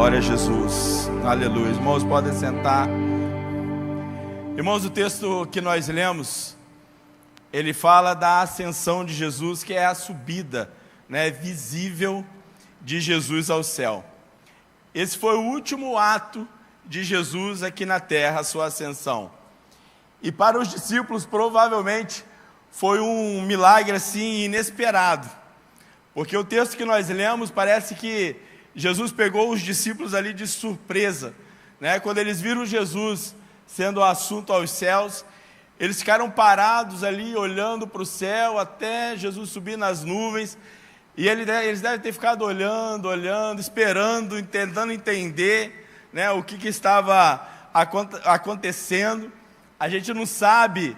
Glória a Jesus. Aleluia. Irmãos, podem sentar. Irmãos, o texto que nós lemos, ele fala da ascensão de Jesus, que é a subida, visível de Jesus ao céu. Esse foi o último ato de Jesus aqui na terra, a sua ascensão. E para os discípulos, provavelmente, foi um milagre assim inesperado. Porque o texto que nós lemos parece que Jesus pegou os discípulos ali de surpresa, Quando eles viram Jesus sendo assunto aos céus, eles ficaram parados ali, olhando para o céu, até Jesus subir nas nuvens, e eles devem ter ficado olhando, esperando, tentando entender, o que estava acontecendo. A gente não sabe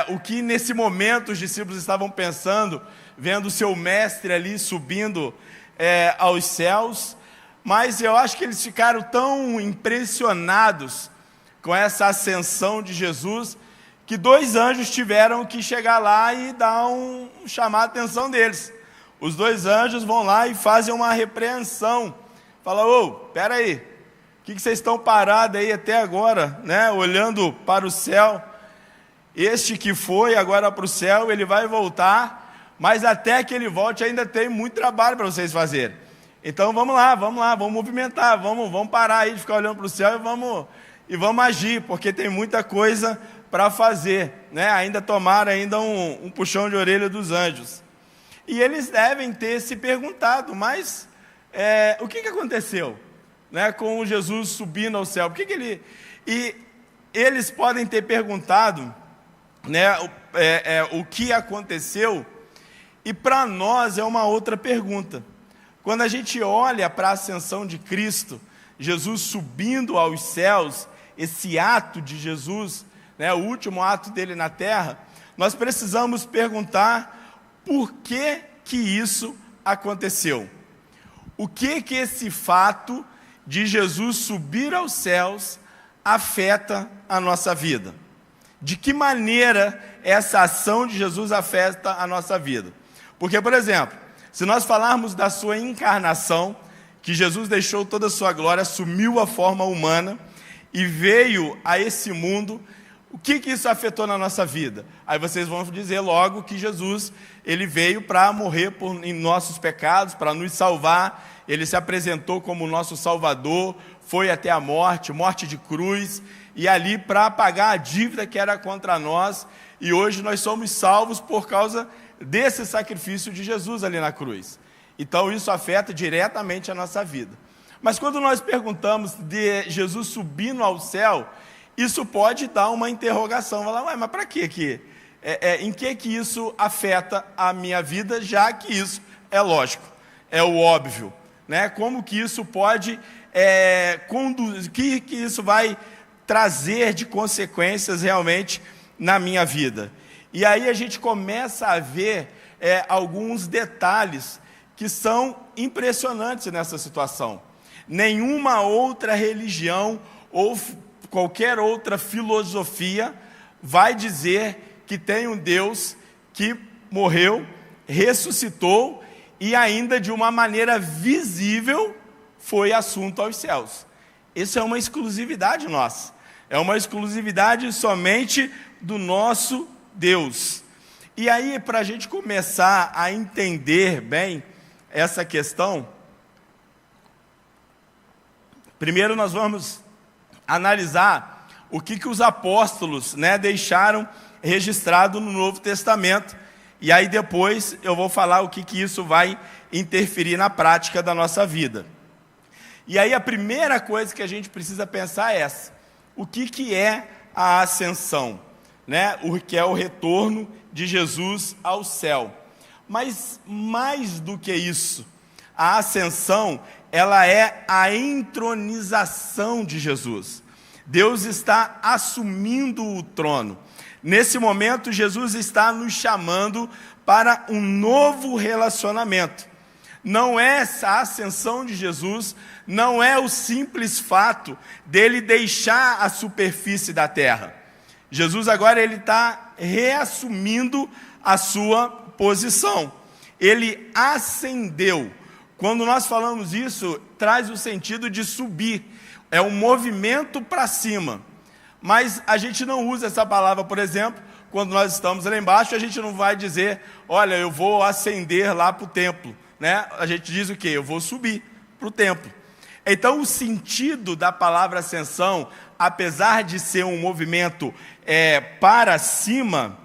o que nesse momento os discípulos estavam pensando, vendo o seu mestre ali subindo aos céus, mas eu acho que eles ficaram tão impressionados com essa ascensão de Jesus, que 2 anjos tiveram que chegar lá e chamar a atenção deles. Os 2 anjos vão lá e fazem uma repreensão, falam: espera aí, o que vocês estão parados aí até agora, olhando para o céu? Este que foi agora para o céu, ele vai voltar, mas até que ele volte ainda tem muito trabalho para vocês fazerem. Então vamos lá, vamos movimentar, vamos parar aí de ficar olhando para o céu e vamos agir, porque tem muita coisa para fazer, ainda tomaram um puxão de orelha dos anjos. E eles devem ter se perguntado, mas o que aconteceu, com Jesus subindo ao céu? E eles podem ter perguntado, o que aconteceu. E para nós é uma outra pergunta. Quando a gente olha para a ascensão de Cristo, Jesus subindo aos céus, esse ato de Jesus, o último ato dele na terra, nós precisamos perguntar por que isso aconteceu. O que esse fato de Jesus subir aos céus afeta a nossa vida? De que maneira essa ação de Jesus afeta a nossa vida? Porque, por exemplo, se nós falarmos da sua encarnação, que Jesus deixou toda a sua glória, assumiu a forma humana e veio a esse mundo, o que isso afetou na nossa vida? Aí vocês vão dizer logo que Jesus, ele veio para morrer em nossos pecados, para nos salvar. Ele se apresentou como nosso Salvador, foi até a morte de cruz, e ali para pagar a dívida que era contra nós, e hoje nós somos salvos por causa desse sacrifício de Jesus ali na cruz. Então isso afeta diretamente a nossa vida. Mas quando nós perguntamos de Jesus subindo ao céu, isso pode dar uma interrogação, falar: mas para quê? Em que isso afeta a minha vida, já que isso é lógico, é o óbvio, Como que isso pode conduzir, que isso vai trazer de consequências realmente na minha vida? E aí a gente começa a ver alguns detalhes que são impressionantes nessa situação. Nenhuma outra religião ou qualquer outra filosofia vai dizer que tem um Deus que morreu, ressuscitou e ainda de uma maneira visível foi assunto aos céus. Isso é uma exclusividade nossa. É uma exclusividade somente do nosso Deus. E aí, para a gente começar a entender bem essa questão, primeiro nós vamos analisar o que os apóstolos deixaram registrado no Novo Testamento, e aí depois eu vou falar o que isso vai interferir na prática da nossa vida. E aí a primeira coisa que a gente precisa pensar é essa: o que é a ascensão? O que é o retorno de Jesus ao céu. Mas mais do que isso, a ascensão, ela é a entronização de Jesus. Deus está assumindo o trono. Nesse momento, Jesus está nos chamando para um novo relacionamento. Não é essa ascensão de Jesus, não é o simples fato dele deixar a superfície da terra. Jesus agora ele está reassumindo a sua posição. Ele ascendeu. Quando nós falamos isso, traz o sentido de subir, é um movimento para cima. Mas a gente não usa essa palavra, por exemplo, quando nós estamos lá embaixo, a gente não vai dizer, olha, eu vou ascender lá para o templo, né? A gente diz o quê? Eu vou subir para o templo. Então, o sentido da palavra ascensão, apesar de ser um movimento para cima,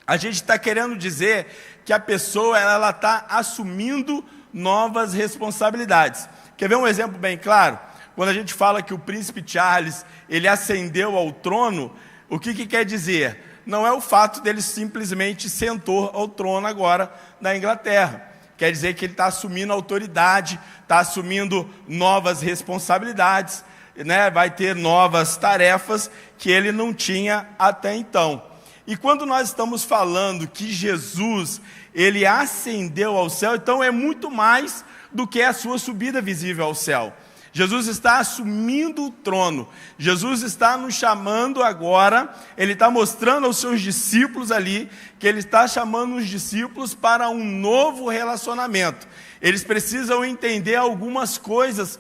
a gente está querendo dizer que a pessoa ela está assumindo novas responsabilidades. Quer ver um exemplo bem claro? Quando a gente fala que o príncipe Charles, ele ascendeu ao trono, o que quer dizer? Não é o fato dele simplesmente sentou ao trono agora na Inglaterra. Quer dizer que ele está assumindo autoridade, está assumindo novas responsabilidades, né? Vai ter novas tarefas que ele não tinha até então. E quando nós estamos falando que Jesus, ele ascendeu ao céu, então é muito mais do que a sua subida visível ao céu. Jesus está assumindo o trono, Jesus está nos chamando agora, ele está mostrando aos seus discípulos ali, que ele está chamando os discípulos para um novo relacionamento. Eles precisam entender algumas coisas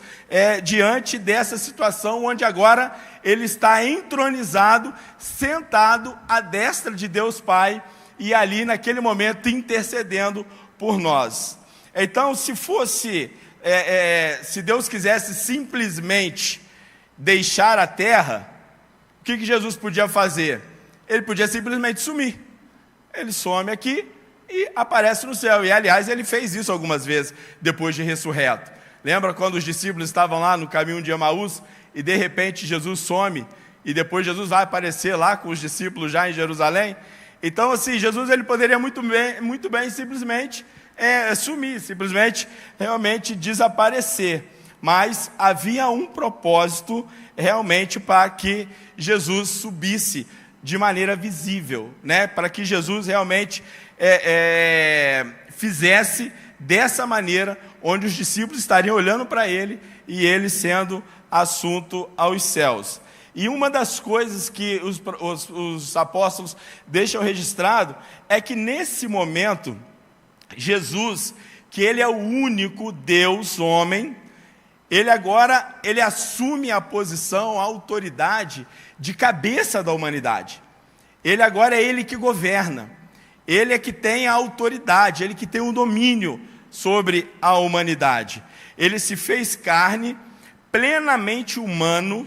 diante dessa situação, onde agora ele está entronizado, sentado à destra de Deus Pai, e ali naquele momento intercedendo por nós. Então, se Deus quisesse simplesmente deixar a terra, o que Jesus podia fazer? Ele podia simplesmente sumir. Ele some aqui e aparece no céu. E, aliás, ele fez isso algumas vezes, depois de ressurreto. Lembra quando os discípulos estavam lá no caminho de Emaús, e de repente Jesus some, e depois Jesus vai aparecer lá com os discípulos já em Jerusalém? Então, assim, Jesus ele poderia muito bem simplesmente sumir, simplesmente realmente desaparecer. Mas havia um propósito realmente para que Jesus subisse de maneira visível, né? Para que Jesus realmente fizesse dessa maneira, onde os discípulos estariam olhando para ele e ele sendo assunto aos céus. E uma das coisas que os apóstolos deixam registrado é que nesse momento, Jesus, que ele é o único Deus homem, ele assume a posição, a autoridade de cabeça da humanidade. Ele agora é ele que governa, ele é que tem a autoridade, ele que tem o domínio sobre a humanidade. Ele se fez carne, plenamente humano,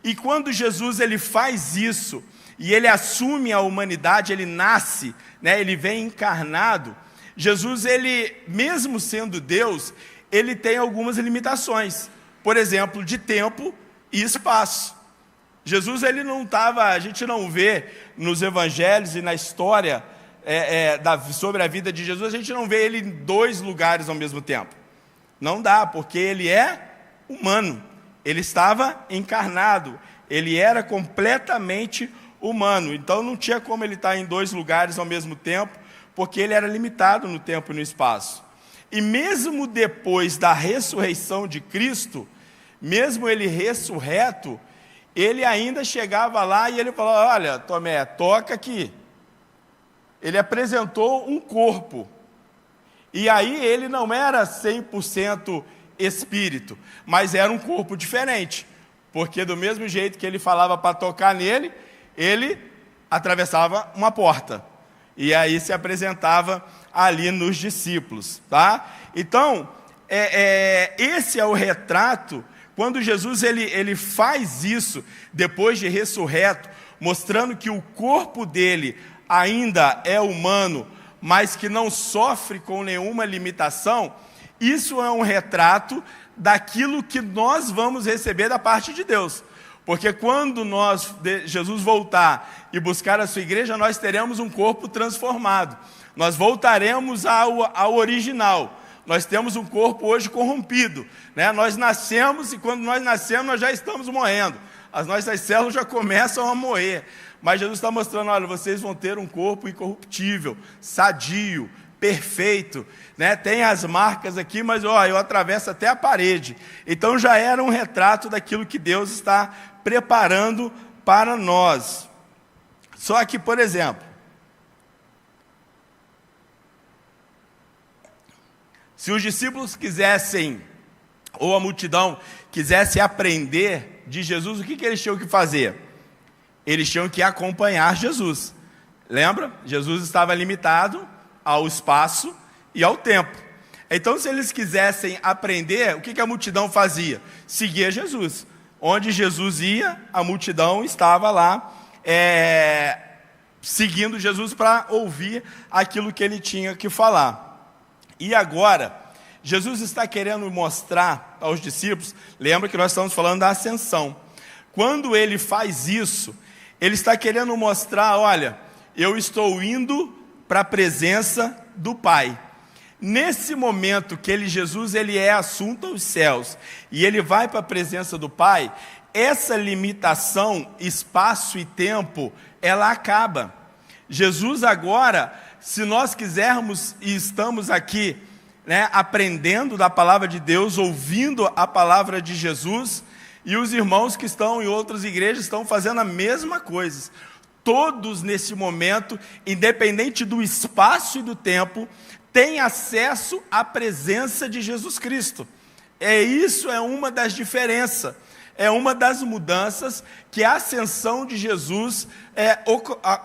e quando Jesus ele faz isso, e ele assume a humanidade, ele nasce, né, ele vem encarnado, Jesus, ele, mesmo sendo Deus, ele tem algumas limitações, por exemplo, de tempo e espaço. Jesus, ele não estava, a gente não vê nos evangelhos e na história sobre a vida de Jesus, a gente não vê ele em dois lugares ao mesmo tempo. Não dá, porque ele é humano, ele estava encarnado, ele era completamente humano, então não tinha como ele estar em dois lugares ao mesmo tempo, porque ele era limitado no tempo e no espaço. E mesmo depois da ressurreição de Cristo, mesmo ele ressurreto, ele ainda chegava lá e ele falou: olha, Tomé, toca aqui. Ele apresentou um corpo, e aí ele não era 100% espírito, mas era um corpo diferente, porque do mesmo jeito que ele falava para tocar nele, ele atravessava uma porta, e aí se apresentava ali nos discípulos, tá? Então, esse é o retrato, quando Jesus ele faz isso, depois de ressurreto, mostrando que o corpo dele ainda é humano, mas que não sofre com nenhuma limitação. Isso é um retrato daquilo que nós vamos receber da parte de Deus. Porque quando Jesus voltar e buscar a sua igreja, nós teremos um corpo transformado. Nós voltaremos ao original. Nós temos um corpo hoje corrompido, né? Nós nascemos e quando nós nascemos nós já estamos morrendo. As nossas células já começam a morrer. Mas Jesus está mostrando: olha, vocês vão ter um corpo incorruptível, sadio, perfeito, né? Tem as marcas aqui, mas eu atravesso até a parede. Então já era um retrato daquilo que Deus está preparando para nós. Só que, por exemplo, Se os discípulos quisessem, ou a multidão quisesse aprender de Jesus, o que eles tinham que fazer? Eles tinham que acompanhar Jesus. Lembra? Jesus estava limitado ao espaço e ao tempo. Então, se eles quisessem aprender, o que a multidão fazia? Seguia Jesus. Onde Jesus ia, a multidão estava lá, seguindo Jesus para ouvir aquilo que ele tinha que falar. E agora, Jesus está querendo mostrar aos discípulos, lembra que nós estamos falando da ascensão. Quando ele faz isso, ele está querendo mostrar, olha, eu estou indo para a presença do Pai. Nesse momento que Jesus é assunto aos céus, e ele vai para a presença do Pai, essa limitação, espaço e tempo, ela acaba. Jesus agora, se nós quisermos, e estamos aqui, aprendendo da palavra de Deus, ouvindo a palavra de Jesus, e os irmãos que estão em outras igrejas estão fazendo a mesma coisa. Todos nesse momento, independente do espaço e do tempo, têm acesso à presença de Jesus Cristo. Isso é uma das diferenças, é uma das mudanças que a ascensão de Jesus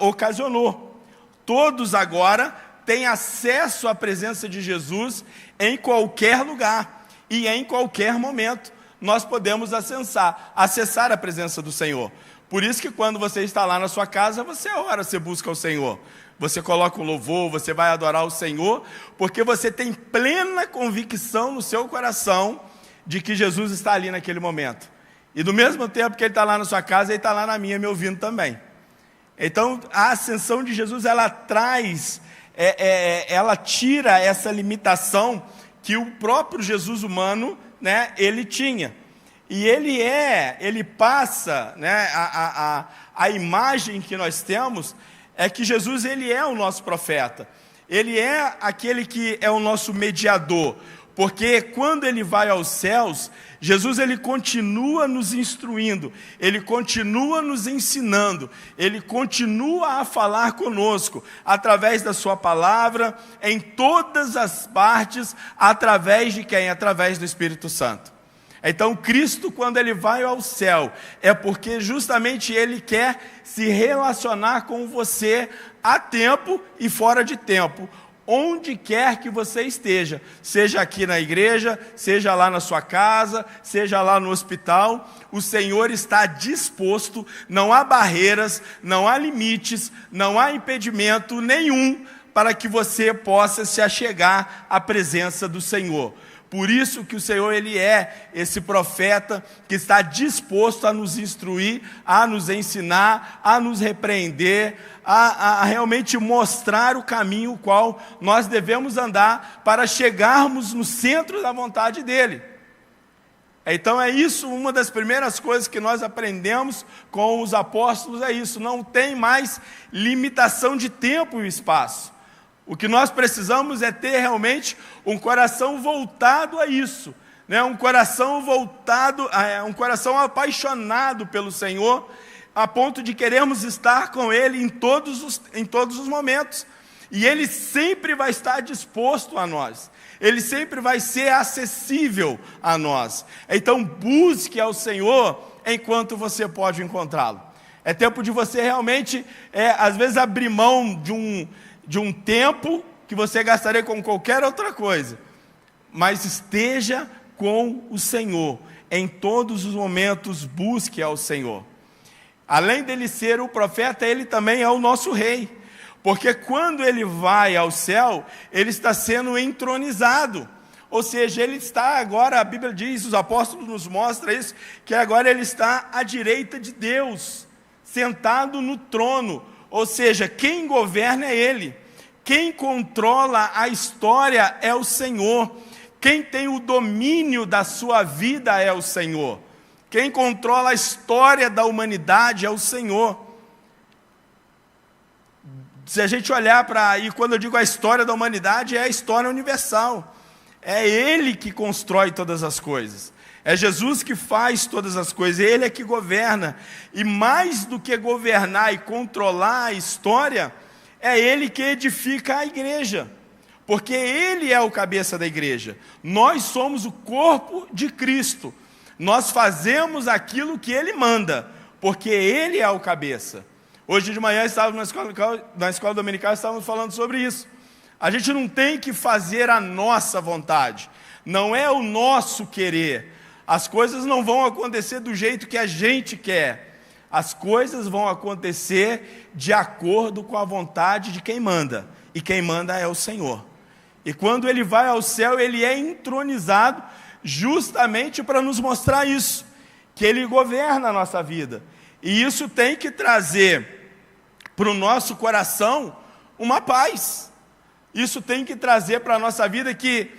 ocasionou. Todos agora têm acesso à presença de Jesus em qualquer lugar e em qualquer momento. Nós podemos acessar a presença do Senhor. Por isso que quando você está lá na sua casa, você ora, você busca o Senhor. Você coloca um louvor, você vai adorar o Senhor, porque você tem plena convicção no seu coração de que Jesus está ali naquele momento. E do mesmo tempo que Ele está lá na sua casa, Ele está lá na minha me ouvindo também. Então, a ascensão de Jesus, ela traz, ela tira essa limitação que o próprio Jesus humano, ele tinha. E ele passa, a imagem que nós temos é que Jesus, ele é o nosso profeta. Ele é aquele que é o nosso mediador. Porque quando ele vai aos céus, Jesus, ele continua nos instruindo, ele continua nos ensinando, ele continua a falar conosco, através da sua palavra, em todas as partes, através de quem? Através do Espírito Santo. Então, Cristo, quando ele vai ao céu, é porque justamente ele quer se relacionar com você a tempo e fora de tempo, onde quer que você esteja, seja aqui na igreja, seja lá na sua casa, seja lá no hospital, o Senhor está disposto, não há barreiras, não há limites, não há impedimento nenhum para que você possa se achegar à presença do Senhor. Por isso que o Senhor, ele é esse profeta que está disposto a nos instruir, a nos ensinar, a nos repreender, a realmente mostrar o caminho qual nós devemos andar para chegarmos no centro da vontade dele. Então é isso, uma das primeiras coisas que nós aprendemos com os apóstolos é isso, não tem mais limitação de tempo e espaço. O que nós precisamos é ter realmente um coração voltado a isso, um coração voltado, um coração apaixonado pelo Senhor, a ponto de querermos estar com Ele em todos os momentos, e Ele sempre vai estar disposto a nós, Ele sempre vai ser acessível a nós. Então busque ao Senhor enquanto você pode encontrá-lo. É tempo de você realmente, às vezes, abrir mão de um tempo que você gastaria com qualquer outra coisa, mas esteja com o Senhor, em todos os momentos busque ao Senhor. Além dele ser o profeta, ele também é o nosso rei, porque quando ele vai ao céu, ele está sendo entronizado, ou seja, ele está agora, a Bíblia diz, os apóstolos nos mostram isso, que agora ele está à direita de Deus, sentado no trono, ou seja, quem governa é Ele, quem controla a história é o Senhor, quem tem o domínio da sua vida é o Senhor, quem controla a história da humanidade é o Senhor. Se a gente olhar e quando eu digo a história da humanidade, é a história universal, é Ele que constrói todas as coisas. É Jesus que faz todas as coisas, Ele é que governa, e mais do que governar e controlar a história, é Ele que edifica a igreja, porque Ele é o cabeça da igreja. Nós somos o corpo de Cristo. Nós fazemos aquilo que Ele manda, porque Ele é o cabeça. Hoje de manhã estávamos na escola dominical, estávamos falando sobre isso. A gente não tem que fazer a nossa vontade, não é o nosso querer. As coisas não vão acontecer do jeito que a gente quer. As coisas vão acontecer de acordo com a vontade de quem manda. E quem manda é o Senhor. E quando Ele vai ao céu, Ele é entronizado justamente para nos mostrar isso, que Ele governa a nossa vida. E isso tem que trazer para o nosso coração uma paz. Isso tem que trazer para a nossa vida que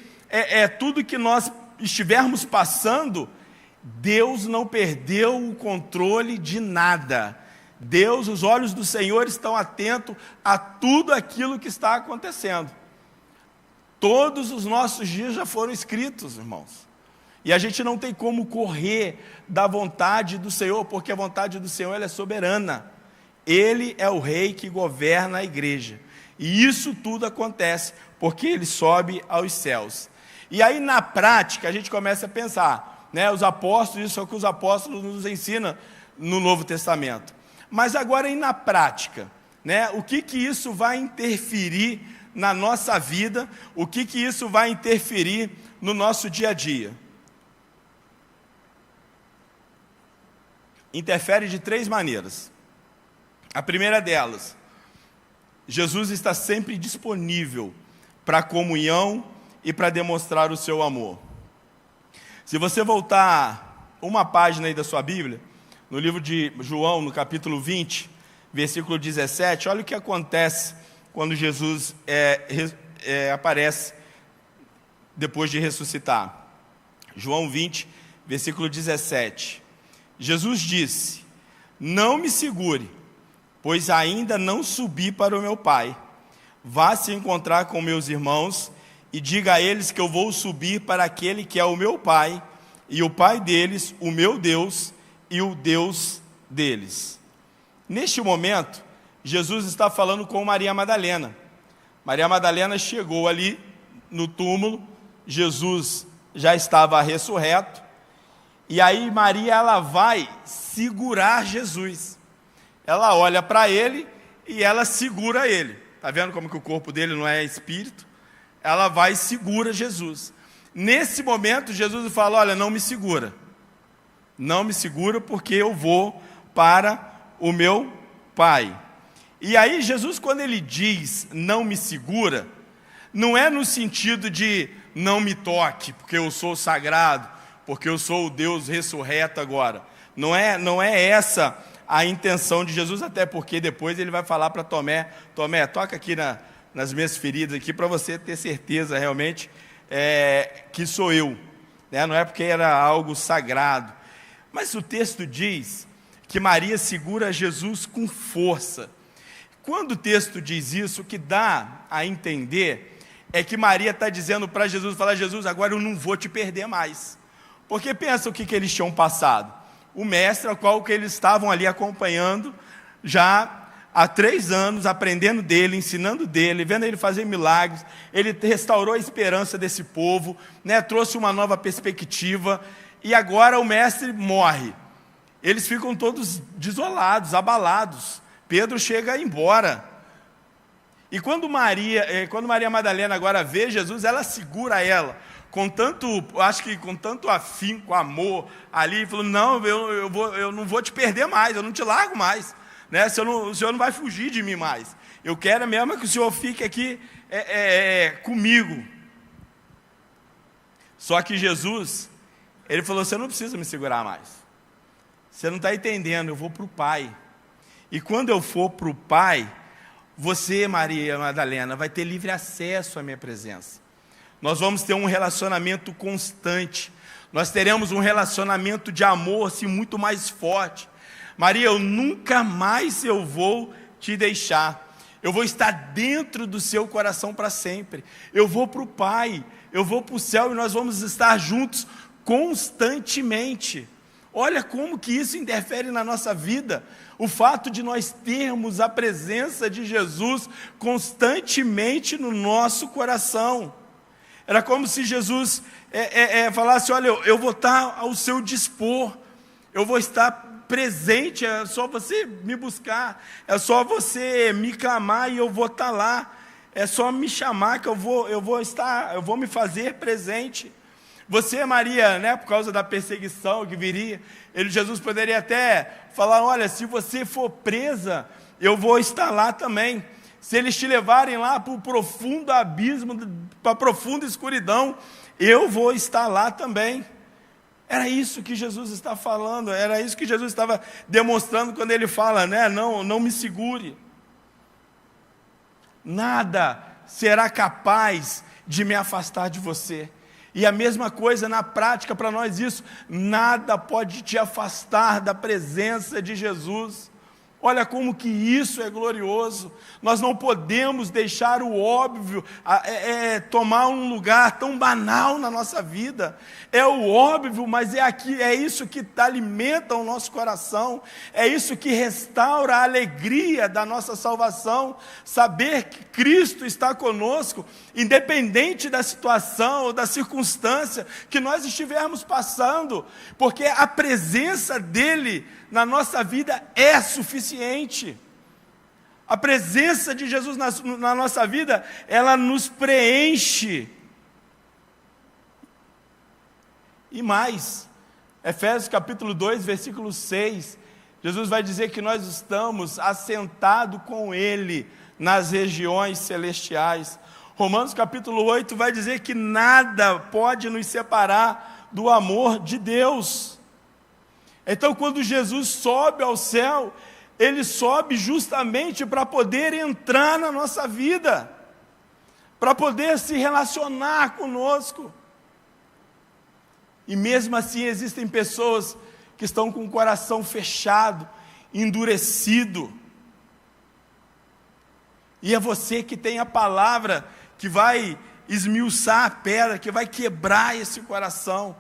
tudo que nós estivermos passando, Deus não perdeu o controle de nada. Deus, os olhos do Senhor estão atentos a tudo aquilo que está acontecendo. Todos os nossos dias já foram escritos, irmãos. E a gente não tem como correr da vontade do Senhor, porque a vontade do Senhor ela é soberana. Ele é o rei que governa a igreja. E isso tudo acontece porque Ele sobe aos céus. E aí na prática a gente começa a pensar, né, os apóstolos, isso é o que os apóstolos nos ensinam no Novo Testamento. Mas agora e na prática, né, o que isso vai interferir na nossa vida, o que isso vai interferir no nosso dia a dia? Interfere de 3 maneiras. A primeira delas, Jesus está sempre disponível para a comunhão e para demonstrar o seu amor. Se você voltar uma página aí da sua Bíblia, no livro de João, no capítulo 20, versículo 17, olha o que acontece quando Jesus aparece depois de ressuscitar. João 20, versículo 17. Jesus disse: não me segure, pois ainda não subi para o meu Pai. Vá se encontrar com meus irmãos e diga a eles que eu vou subir para aquele que é o meu Pai, e o Pai deles, o meu Deus, e o Deus deles. Neste momento, Jesus está falando com Maria Madalena. Maria Madalena chegou ali no túmulo, Jesus já estava ressurreto, e aí Maria ela vai segurar Jesus. Ela olha para ele e ela segura ele. Está vendo como que o corpo dele não é espírito? Ela vai e segura Jesus. Nesse momento, Jesus fala: olha, não me segura. Não me segura porque eu vou para o meu Pai. E aí Jesus, quando ele diz não me segura, não é no sentido de não me toque, porque eu sou sagrado, porque eu sou o Deus ressurreto agora. Não é essa a intenção de Jesus, até porque depois ele vai falar para Tomé: Tomé, toca aqui nas minhas feridas aqui, para você ter certeza realmente que sou eu, né? Não é porque era algo sagrado, mas o texto diz que Maria segura Jesus com força. Quando o texto diz isso, o que dá a entender é que Maria está dizendo para Jesus, fala: Jesus, agora eu não vou te perder mais, porque pensa o que eles tinham passado. O mestre ao qual que eles estavam ali acompanhando já há 3 anos, aprendendo dele, ensinando dele, vendo ele fazer milagres, ele restaurou a esperança desse povo, né, trouxe uma nova perspectiva, e agora o mestre morre. Eles ficam todos desolados, abalados. Pedro chega a ir embora. E quando Maria Madalena agora vê Jesus, ela segura ela, com tanto afinco, amor, ali, falou: não, eu não vou te perder mais, eu não te largo mais, né? O Senhor não vai fugir de mim mais, eu quero mesmo que o Senhor fique aqui comigo. Só que Jesus, ele falou: você não precisa me segurar mais, você não está entendendo, eu vou para o Pai, e quando eu for para o Pai, você, Maria Madalena, vai ter livre acesso à minha presença. Nós vamos ter um relacionamento constante. Nós teremos um relacionamento de amor assim, muito mais forte. Maria, eu nunca mais eu vou te deixar. Eu vou estar dentro do seu coração para sempre. Eu vou para o Pai, eu vou para o céu e nós vamos estar juntos constantemente. Olha como que isso interfere na nossa vida. O fato de nós termos a presença de Jesus constantemente no nosso coração. Era como se Jesus falasse: olha, eu vou estar ao seu dispor, eu vou estar presente, é só você me buscar, é só você me clamar e eu vou estar lá, é só me chamar que eu vou me fazer presente. Você, Maria, né, por causa da perseguição que viria, Jesus poderia até falar: olha, se você for presa, eu vou estar lá também. Se eles te levarem lá para o profundo abismo, para a profunda escuridão, eu vou estar lá também. Era isso que Jesus está falando, era isso que Jesus estava demonstrando quando ele fala, né, não me segure. Nada será capaz de me afastar de você. E a mesma coisa na prática para nós isso, nada pode te afastar da presença de Jesus. Olha como que isso é glorioso. Nós não podemos deixar o óbvio tomar um lugar tão banal na nossa vida. É o óbvio, mas é isso que alimenta o nosso coração, é isso que restaura a alegria da nossa salvação, saber que Cristo está conosco, independente da situação ou da circunstância que nós estivermos passando, porque a presença dEle na nossa vida é suficiente. A presença de Jesus na nossa vida, ela nos preenche. E mais, Efésios capítulo 2, versículo 6, Jesus vai dizer que nós estamos assentados com Ele nas regiões celestiais. Romanos capítulo 8 vai dizer que nada pode nos separar do amor de Deus. Então, quando Jesus sobe ao céu, Ele sobe justamente para poder entrar na nossa vida, para poder se relacionar conosco. E mesmo assim existem pessoas que estão com o coração fechado, endurecido. E é você que tem a palavra que vai esmiuçar a pedra, que vai quebrar esse coração.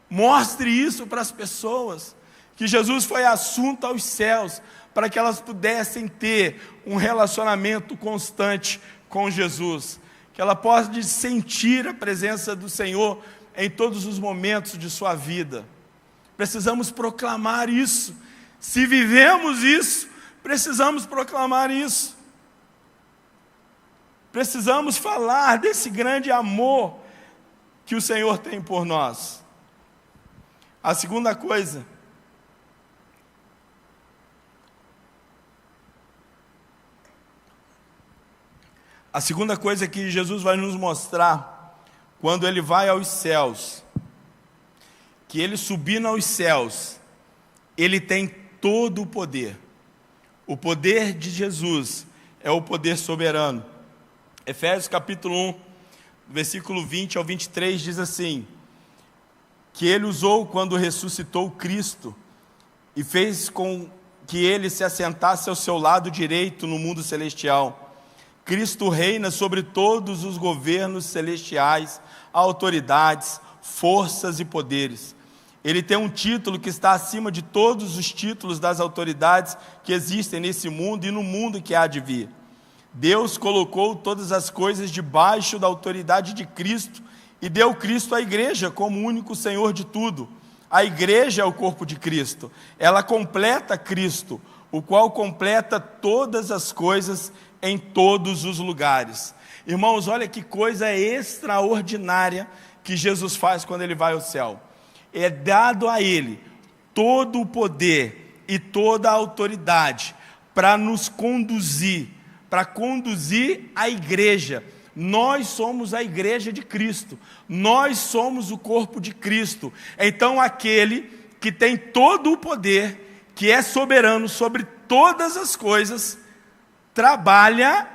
Mostre isso para as pessoas, que Jesus foi assunto aos céus, para que elas pudessem ter um relacionamento constante com Jesus, que ela possa sentir a presença do Senhor em todos os momentos de sua vida. Precisamos proclamar isso. Se vivemos isso, precisamos proclamar isso. Precisamos falar desse grande amor que o Senhor tem por nós. A segunda coisa, que Jesus vai nos mostrar quando Ele vai aos céus, que Ele subindo aos céus, Ele tem todo o poder. O poder de Jesus é o poder soberano. Efésios capítulo 1, versículo 20 ao 23 diz assim: que Ele usou quando ressuscitou Cristo e fez com que Ele se assentasse ao seu lado direito no mundo celestial. Cristo reina sobre todos os governos celestiais, autoridades, forças e poderes. Ele tem um título que está acima de todos os títulos das autoridades que existem nesse mundo e no mundo que há de vir. Deus colocou todas as coisas debaixo da autoridade de Cristo e deu Cristo à igreja como único Senhor de tudo. A igreja é o corpo de Cristo. Ela completa Cristo, o qual completa todas as coisas em todos os lugares. Irmãos, olha que coisa extraordinária que Jesus faz quando Ele vai ao céu. É dado a Ele todo o poder e toda a autoridade para nos conduzir, para conduzir a igreja. Nós somos a igreja de Cristo, nós somos o corpo de Cristo. Então aquele que tem todo o poder, que é soberano sobre todas as coisas, trabalha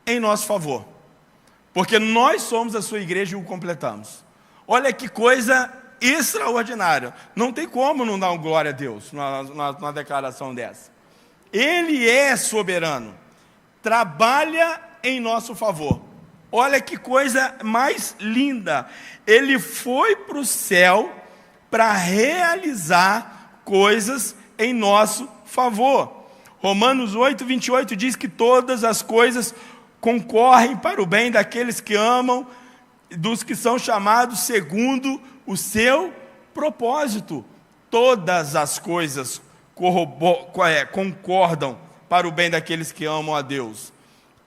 em nosso favor, porque nós somos a sua igreja e o completamos. Olha que coisa extraordinária. Não tem como não dar um glória a Deus numa declaração dessa. Ele é soberano, trabalha em nosso favor. Olha que coisa mais linda. Ele foi para o céu para realizar coisas em nosso favor. Romanos 8:28 diz que todas as coisas concorrem para o bem daqueles que amam, dos que são chamados segundo o seu propósito. Todas as coisas concordam para o bem daqueles que amam a Deus.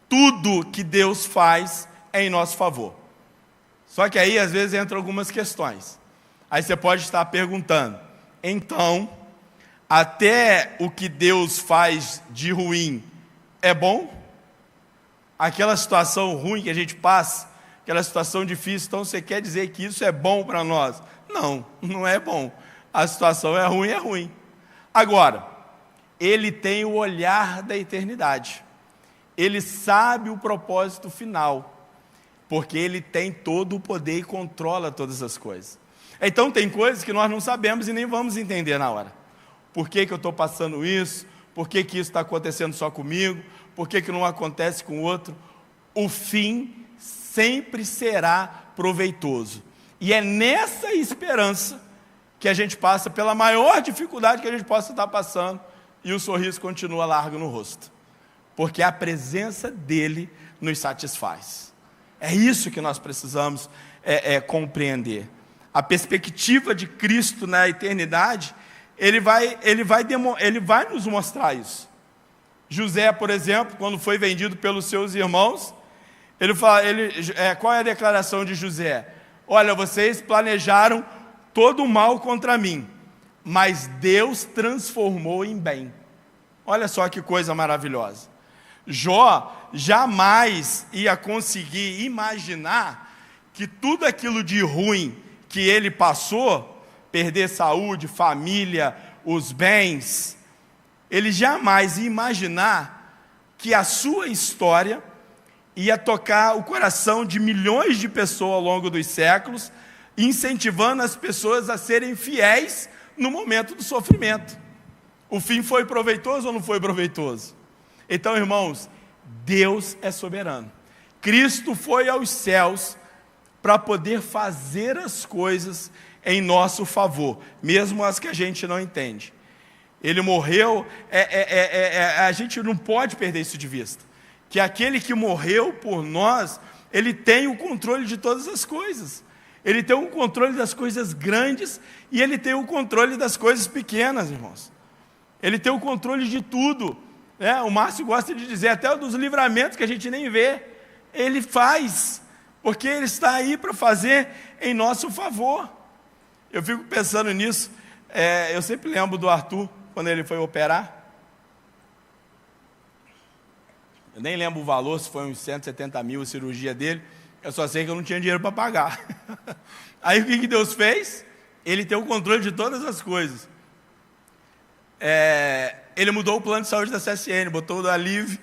Tudo que Deus faz é em nosso favor. Só que aí às vezes entram algumas questões. Aí você pode estar perguntando, então, até o que Deus faz de ruim é bom? Aquela situação ruim que a gente passa, aquela situação difícil, então você quer dizer que isso é bom para nós? Não, não é bom. A situação é ruim. Agora, Ele tem o olhar da eternidade. Ele sabe o propósito final, porque Ele tem todo o poder e controla todas as coisas. Então tem coisas que nós não sabemos e nem vamos entender na hora. Por que eu estou passando isso? Por que isso está acontecendo só comigo? Por que não acontece com o outro? O fim sempre será proveitoso. E é nessa esperança que a gente passa pela maior dificuldade que a gente possa estar passando, e o sorriso continua largo no rosto. Porque a presença dEle nos satisfaz. É isso que nós precisamos compreender. A perspectiva de Cristo na eternidade, Ele vai nos mostrar isso. José, por exemplo, quando foi vendido pelos seus irmãos, qual é a declaração de José? Olha, vocês planejaram todo o mal contra mim, mas Deus transformou em bem. Olha só que coisa maravilhosa. Jó jamais ia conseguir imaginar que tudo aquilo de ruim que ele passou, perder saúde, família, os bens, ele jamais ia imaginar que a sua história ia tocar o coração de milhões de pessoas ao longo dos séculos, incentivando as pessoas a serem fiéis no momento do sofrimento. O fim foi proveitoso ou não foi proveitoso? Então, irmãos, Deus é soberano. Cristo foi aos céus para poder fazer as coisas em nosso favor, mesmo as que a gente não entende. Ele morreu, a gente não pode perder isso de vista, que aquele que morreu por nós, ele tem o controle de todas as coisas. Ele tem o controle das coisas grandes e ele tem o controle das coisas pequenas, irmãos. Ele tem o controle de tudo. O Márcio gosta de dizer, até dos livramentos que a gente nem vê, Ele faz, porque Ele está aí para fazer em nosso favor. Eu fico pensando nisso, eu sempre lembro do Arthur, quando ele foi operar. Eu nem lembro o valor, se foi uns 170 mil a cirurgia dele, eu só sei que eu não tinha dinheiro para pagar. Aí o que Deus fez? Ele tem o controle de todas as coisas. Ele mudou o plano de saúde da CSN, botou o da Live,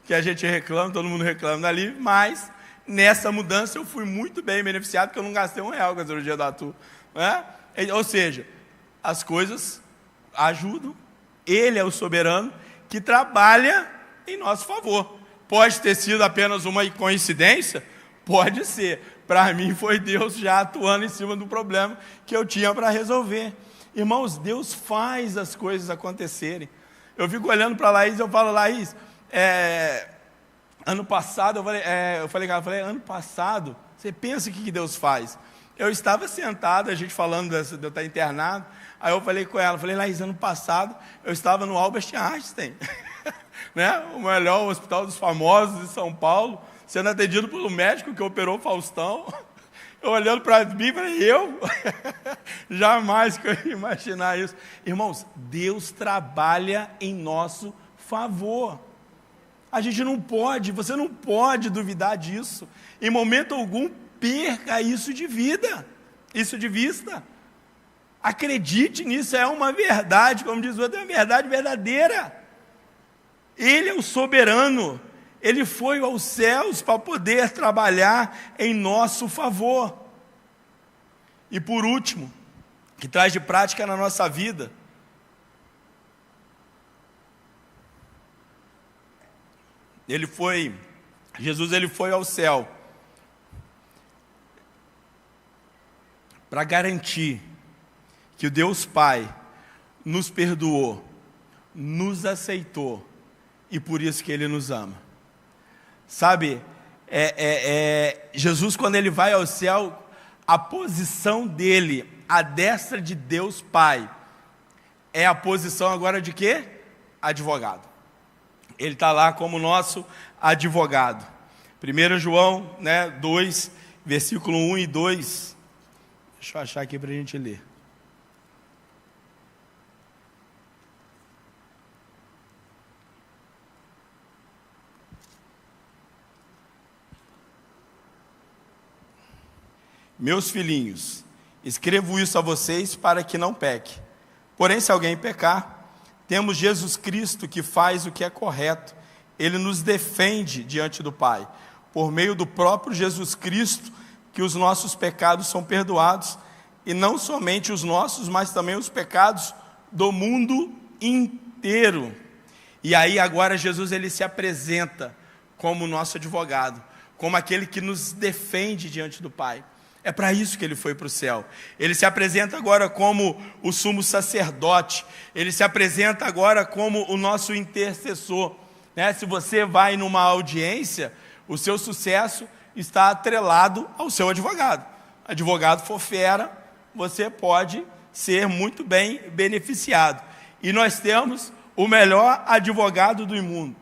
que a gente reclama, todo mundo reclama da Live, mas nessa mudança eu fui muito bem beneficiado, porque eu não gastei R$1 com a cirurgia do Arthur. Ou seja, as coisas ajudam, Ele é o soberano que trabalha em nosso favor. Pode ter sido apenas uma coincidência? Pode ser. Para mim foi Deus já atuando em cima do problema que eu tinha para resolver. Irmãos, Deus faz as coisas acontecerem. Eu fico olhando para a Laís, eu falo, Laís, ano passado, eu falei, ano passado, você pensa o que Deus faz? Eu estava sentado, a gente falando de eu estar internado, aí eu falei com ela, Laís, ano passado, eu estava no Albert Einstein, o melhor hospital dos famosos de São Paulo, sendo atendido pelo médico que operou o Faustão. Eu olhando para mim, falei, jamais que eu ia imaginar isso. Irmãos, Deus trabalha em nosso favor. A gente não pode, você não pode duvidar disso. Em momento algum, perca isso de vista. Acredite nisso, é uma verdade, como diz o outro, é uma verdade verdadeira. Ele é o soberano. Ele foi aos céus para poder trabalhar em nosso favor. E por último, que traz de prática na nossa vida, Jesus ele foi ao céu para garantir que o Deus Pai nos perdoou, nos aceitou, e por isso que Ele nos ama. Sabe, Jesus, quando Ele vai ao céu, a posição dele, à destra de Deus Pai, é a posição agora de quê? Advogado. Ele está lá como nosso advogado. 1 João 2, versículo 1 e 2. Deixa eu achar aqui para a gente ler. Meus filhinhos, escrevo isso a vocês para que não peque. Porém, se alguém pecar, temos Jesus Cristo que faz o que é correto. Ele nos defende diante do Pai. Por meio do próprio Jesus Cristo, que os nossos pecados são perdoados. E não somente os nossos, mas também os pecados do mundo inteiro. E aí agora Jesus ele se apresenta como nosso advogado, como aquele que nos defende diante do Pai. É para isso que Ele foi para o céu. Ele se apresenta agora como o sumo sacerdote. Ele se apresenta agora como o nosso intercessor. Se você vai numa audiência, o seu sucesso está atrelado ao seu advogado. Advogado for fera, você pode ser muito bem beneficiado. E nós temos o melhor advogado do mundo.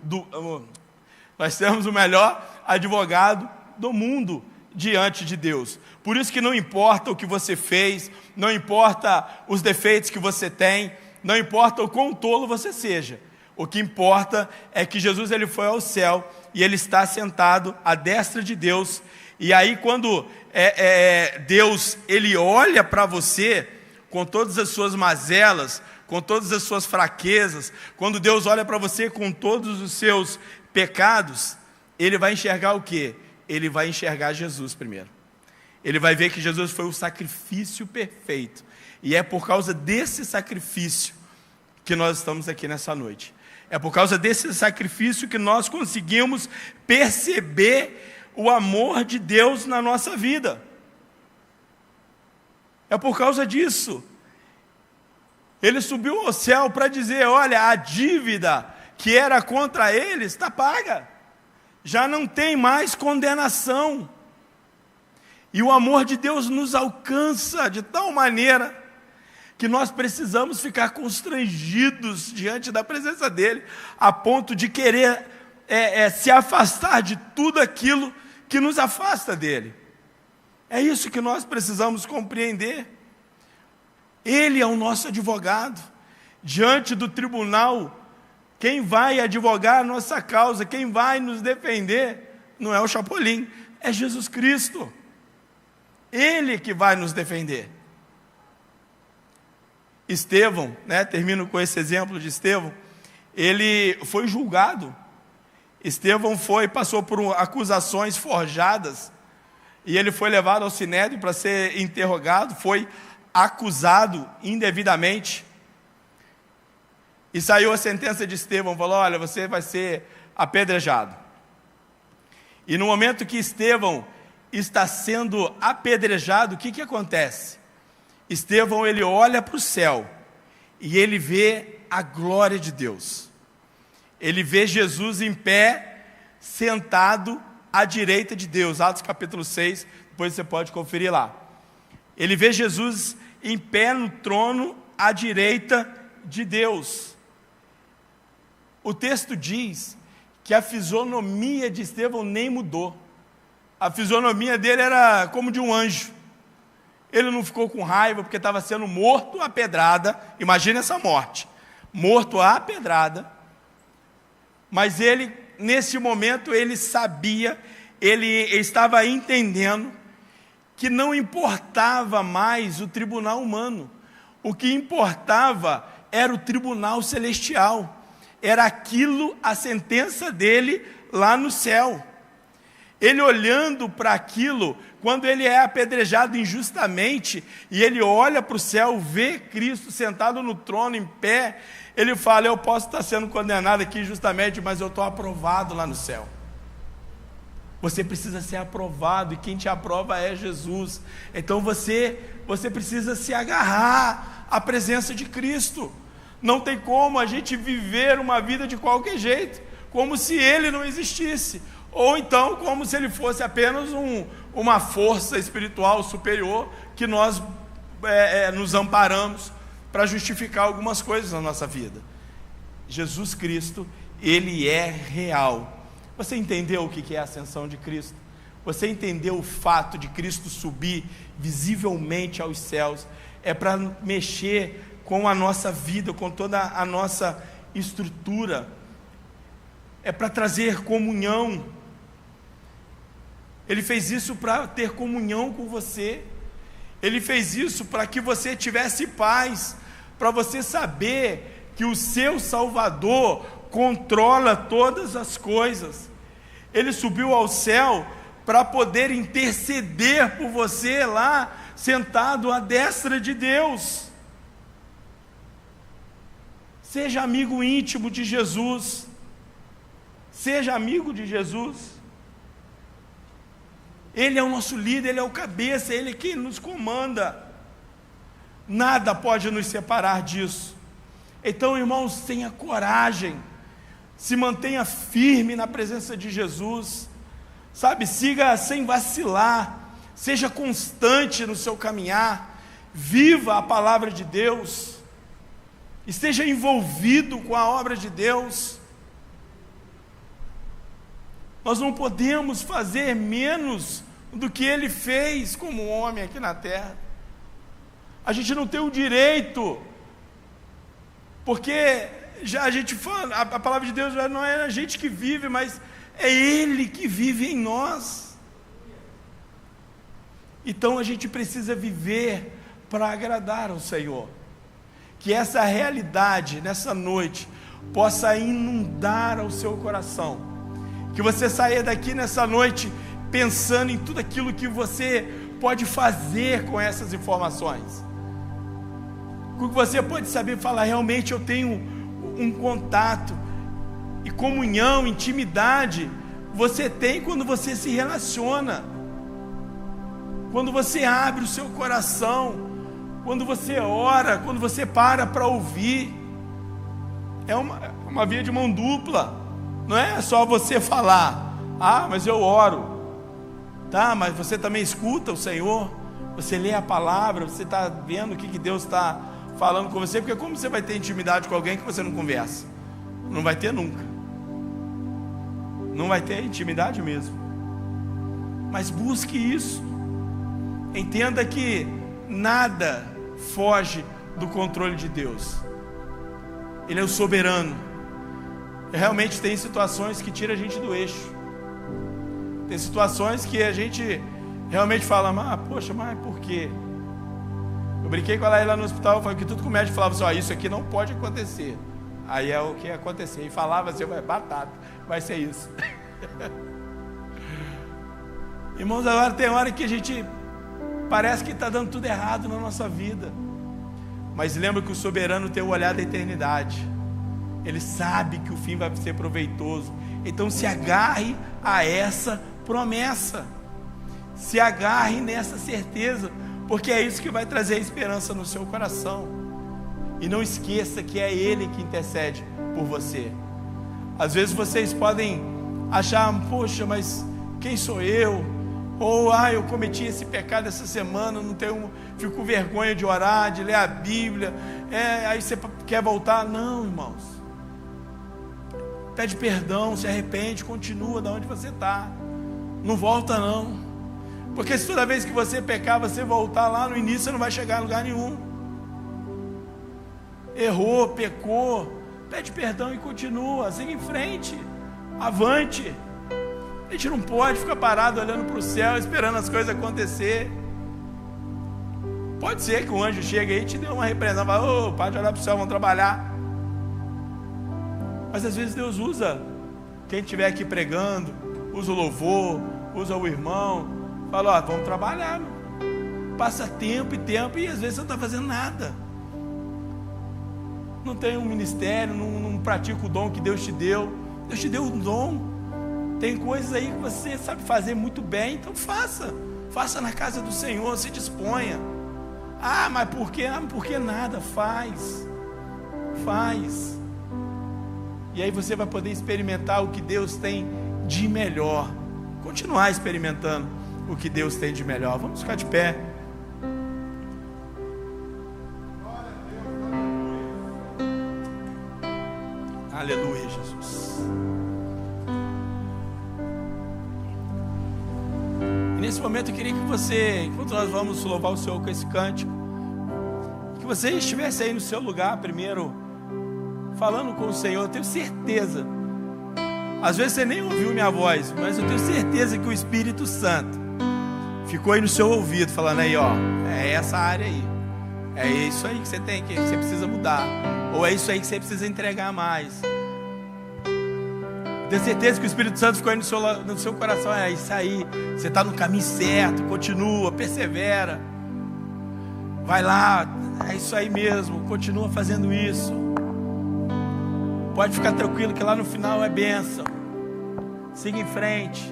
Nós temos o melhor advogado do mundo diante de Deus. Por isso que não importa o que você fez, não importa os defeitos que você tem, não importa o quão tolo você seja. O que importa é que Jesus ele foi ao céu e Ele está sentado à destra de Deus. E aí quando Deus ele olha para você com todas as suas mazelas, com todas as suas fraquezas, quando Deus olha para você com todos os seus pecados, Ele vai enxergar o quê? Ele vai enxergar Jesus primeiro. Ele vai ver que Jesus foi o sacrifício perfeito. E é por causa desse sacrifício que nós estamos aqui nessa noite. É por causa desse sacrifício que nós conseguimos perceber o amor de Deus na nossa vida. É por causa disso. Ele subiu ao céu para dizer, olha, a dívida que era contra ele está paga. Já não tem mais condenação. E o amor de Deus nos alcança de tal maneira que nós precisamos ficar constrangidos diante da presença dEle, a ponto de querer se afastar de tudo aquilo que nos afasta dEle. É isso que nós precisamos compreender. Ele é o nosso advogado. Diante do tribunal, quem vai advogar a nossa causa, quem vai nos defender, não é o Chapolin, é Jesus Cristo. Ele que vai nos defender. Estevão, termino com esse exemplo de Estevão, ele foi julgado. Estevão passou por acusações forjadas, e ele foi levado ao Sinédrio para ser interrogado, foi acusado indevidamente, e saiu a sentença de Estevão, falou, olha, você vai ser apedrejado. E no momento que Estevão está sendo apedrejado, o que acontece? Estevão, ele olha para o céu, e ele vê a glória de Deus. Ele vê Jesus em pé, sentado à direita de Deus. Atos capítulo 6, depois você pode conferir lá. Ele vê Jesus em pé no trono, à direita de Deus. O texto diz que a fisionomia de Estevão nem mudou. A fisionomia dele era como de um anjo. Ele não ficou com raiva porque estava sendo morto à pedrada. Imagina essa morte. Morto à pedrada. Mas ele, nesse momento, ele sabia, ele estava entendendo que não importava mais o tribunal humano. O que importava era o tribunal celestial. Era aquilo, a sentença dele lá no céu. Ele olhando para aquilo, quando ele é apedrejado injustamente, e ele olha para o céu, vê Cristo sentado no trono, em pé, ele fala, eu posso estar sendo condenado aqui injustamente, mas eu estou aprovado lá no céu. Você precisa ser aprovado, e quem te aprova é Jesus. Então você precisa se agarrar à presença de Cristo. Não tem como a gente viver uma vida de qualquer jeito, como se Ele não existisse, ou então como se Ele fosse apenas uma força espiritual superior que nós nos amparamos para justificar algumas coisas na nossa vida. Jesus Cristo, Ele é real. Você entendeu o que é a ascensão de Cristo? Você entendeu o fato de Cristo subir visivelmente aos céus? É para mexer com a nossa vida, com toda a nossa estrutura, é para trazer comunhão. Ele fez isso para ter comunhão com você, Ele fez isso para que você tivesse paz, para você saber que o seu Salvador controla todas as coisas. Ele subiu ao céu para poder interceder por você lá, sentado à destra de Deus. Seja amigo íntimo de Jesus, seja amigo de Jesus. Ele é o nosso líder, Ele é o cabeça, Ele é quem nos comanda. Nada pode nos separar disso. Então, irmãos, tenha coragem, se mantenha firme na presença de Jesus, sabe, siga sem vacilar, seja constante no seu caminhar, viva a palavra de Deus, esteja envolvido com a obra de Deus. Nós não podemos fazer menos do que Ele fez como homem aqui na terra. A gente não tem o direito, porque já a gente fala, a palavra de Deus não é a gente que vive, mas é Ele que vive em nós. Então a gente precisa viver para agradar ao Senhor. Que essa realidade nessa noite possa inundar o seu coração. Que você saia daqui nessa noite pensando em tudo aquilo que você pode fazer com essas informações. Que você pode saber falar, realmente eu tenho um contato e comunhão, intimidade, você tem quando você se relaciona, quando você abre o seu coração, quando você ora, quando você para ouvir. É uma via de mão dupla. Não é só você falar, mas eu oro, tá, mas você também escuta o Senhor, você lê a palavra, você está vendo o que Deus está falando com você, porque como você vai ter intimidade com alguém que você não conversa? Não vai ter nunca, não vai ter intimidade mesmo. Mas busque isso, entenda que nada foge do controle de Deus. Ele é o soberano. Realmente tem situações que tiram a gente do eixo, tem situações que a gente realmente fala, poxa, mas por quê? Eu brinquei com ela lá no hospital, eu falei que tudo que o médico falava assim, isso aqui não pode acontecer, aí é o que ia acontecer, e falava assim, batata, vai ser isso. Irmãos, agora tem hora que a gente parece que está dando tudo errado na nossa vida, mas lembra que o soberano tem o olhar da eternidade. Ele sabe que o fim vai ser proveitoso. Então se agarre a essa promessa, se agarre nessa certeza, porque é isso que vai trazer esperança no seu coração. E não esqueça que é Ele que intercede por você. Às vezes vocês podem achar, poxa, mas quem sou eu? Ou, eu cometi esse pecado essa semana, fico com vergonha de orar, de ler a Bíblia, aí você quer voltar. Não, irmãos, pede perdão, se arrepende, continua da onde você está, não volta não, porque se toda vez que você pecar, você voltar lá no início, você não vai chegar a lugar nenhum. Errou, pecou, pede perdão e continua, siga em frente, avante. A gente não pode ficar parado olhando para o céu, esperando as coisas acontecer. Pode ser que o anjo chegue aí e te dê uma repreensão, fala, para de olhar para o céu, vamos trabalhar. Mas às vezes Deus usa quem estiver aqui pregando, usa o louvor, usa o irmão, fala, vamos trabalhar, meu. Passa tempo e às vezes você não está fazendo nada, não tem um ministério, não pratica o dom que Deus te deu um dom, tem coisas aí que você sabe fazer muito bem, então faça na casa do Senhor, se disponha. Mas por quê? Porque nada, faz. Faz. E aí você vai poder experimentar o que Deus tem de melhor. Continuar experimentando o que Deus tem de melhor. Vamos ficar de pé. Aleluia, Jesus. E nesse momento eu queria que você, enquanto nós vamos louvar o Senhor com esse cântico, que você estivesse aí no seu lugar primeiro, falando com o Senhor. Eu tenho certeza, às vezes você nem ouviu minha voz, mas eu tenho certeza que o Espírito Santo ficou aí no seu ouvido, falando aí, ó, é essa área aí, é isso aí que você tem, que você precisa mudar, ou é isso aí que você precisa entregar mais. Tenho certeza que o Espírito Santo ficou aí no seu coração. É isso aí, você está no caminho certo, continua, persevera, vai lá, é isso aí mesmo, continua fazendo isso. Pode ficar tranquilo que lá no final é bênção. Siga em frente.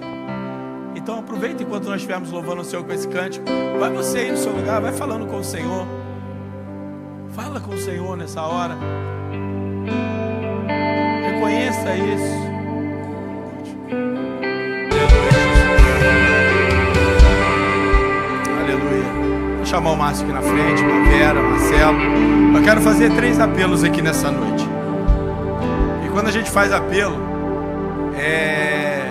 Então aproveita enquanto nós estivermos louvando o Senhor com esse cântico. Vai você aí no seu lugar, vai falando com o Senhor. Fala com o Senhor nessa hora. Reconheça isso. Aleluia. Vou chamar o Márcio aqui na frente, a Vera, Marcelo. Eu quero fazer 3 apelos aqui nessa noite. E quando a gente faz apelo, é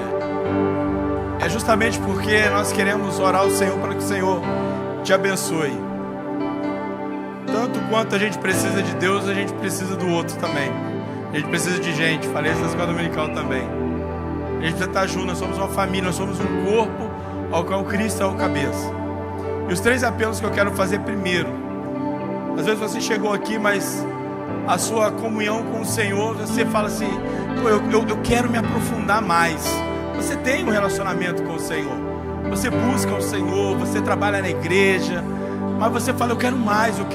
justamente porque nós queremos orar ao Senhor para que o Senhor te abençoe. Tanto quanto a gente precisa de Deus, a gente precisa do outro também. A gente precisa de gente. Falei isso na escola dominical também. A gente precisa estar junto, nós somos uma família, nós somos um corpo ao qual Cristo é o cabeça. E os 3 apelos que eu quero fazer primeiro. Às vezes você chegou aqui, mas a sua comunhão com o Senhor, você fala assim, pô, eu quero me aprofundar mais. Você tem um relacionamento com o Senhor, você busca o Senhor, você trabalha na igreja, mas você fala, eu quero mais, eu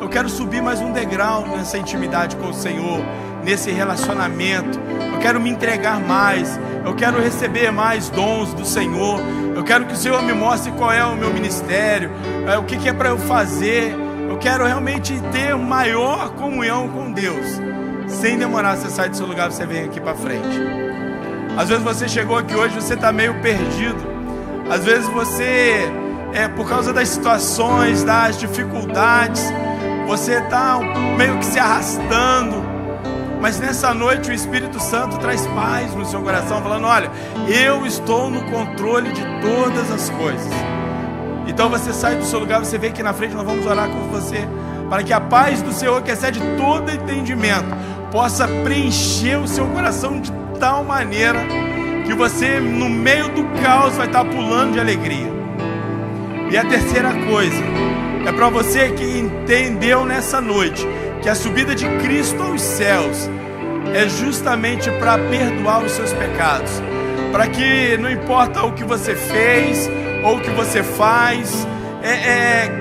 quero subir mais um degrau nessa intimidade com o Senhor, nesse relacionamento. Eu quero me entregar mais, eu quero receber mais dons do Senhor, eu quero que o Senhor me mostre qual é o meu ministério, o que é para eu fazer. Eu quero realmente ter maior comunhão com Deus. Sem demorar, você sai do seu lugar, você vem aqui para frente. Às vezes você chegou aqui hoje, você está meio perdido. Às vezes você, por causa das situações, das dificuldades, você está meio que se arrastando. Mas nessa noite o Espírito Santo traz paz no seu coração, falando, olha, eu estou no controle de todas as coisas. Então você sai do seu lugar, você vem aqui na frente, nós vamos orar com você, para que a paz do Senhor, que excede todo entendimento, possa preencher o seu coração de tal maneira que você, no meio do caos, vai estar pulando de alegria. E a terceira coisa, é para você que entendeu nessa noite, que a subida de Cristo aos céus é justamente para perdoar os seus pecados, para que não importa o que você fez ou o que você faz,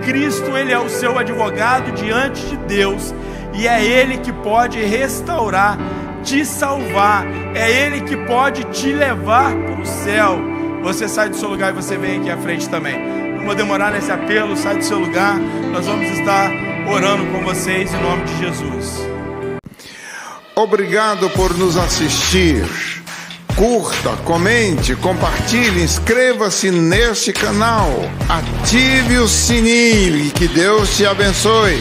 Cristo, Ele é o seu advogado diante de Deus, e é Ele que pode restaurar, te salvar, é Ele que pode te levar para o céu. Você sai do seu lugar e você vem aqui à frente também. Não vou demorar nesse apelo, sai do seu lugar, nós vamos estar orando com vocês em nome de Jesus. Obrigado por nos assistir. Curta, comente, compartilhe, inscreva-se neste canal, ative o sininho e que Deus te abençoe.